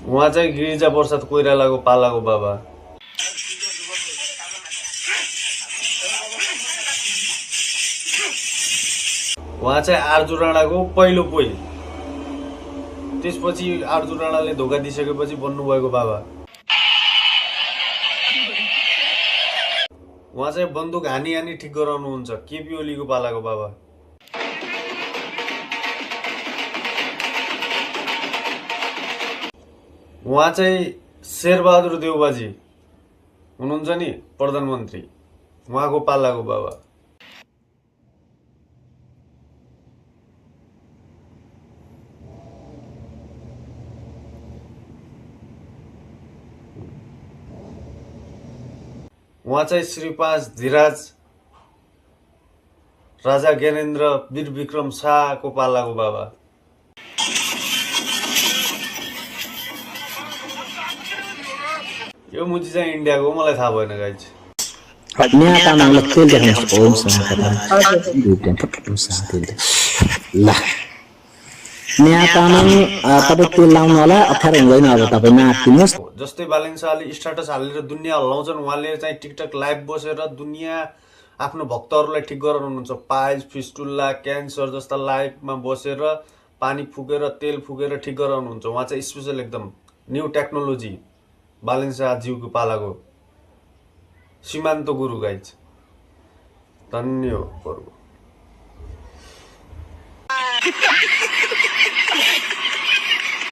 उहाँ चाहिँ गिरिजा प्रसाद कोइरालाको पालाको बाबा। उहाँ चाहिँ आर्जु राणाको पहिलो पोइ, त्यसपछि आर्जु राणाले धोका दिइसकेपछि बन्नुभएको बाबा। उहाँ चाहिँ बन्दुक हानी हानी ठिक गराउनुहुन्छ, केपी ओलीको पालाको बाबा। उहाँ चाहिँ शेरबहादुर देउबाजी हुनुहुन्छ नि प्रधानमन्त्री, उहाँको पालाको बाबा। उहाँ चाहिँ श्री 5 धीराज राजा ज्ञानेन्द्र वीर विक्रम शाहको पालाको बाबा। यो मुजी चाहिँ इन्डियाको, मलाई थाहा भएन गाइज। न्या तामाङलाई तेल देखाउनुहोस्। ओम ल न्या तामाङ तपाईँ तेल लाउनु होला, अप्ठ्यारो हुँदैन। अब तपाईँ नापिनुहोस्। जस्तै बालेन शाहले स्ट्याटस हालेर दुनियाँ हल्लाउँछन्, उहाँले चाहिँ टिकटक लाइभ बसेर दुनियाँ आफ्नो भक्तहरूलाई ठिक गराउनुहुन्छ। पाइल्स, फिस्टुल्ला, क्यान्सर जस्ता लाइभमा बसेर पानी फुकेर तेल फुकेर ठिक गराउनुहुन्छ। उहाँ चाहिँ स्पेसल एकदम न्यू टेक्नोलोजी बालेन शाहज्यूको पालाको सीमान्त गुरु गाइज। धन्य हो।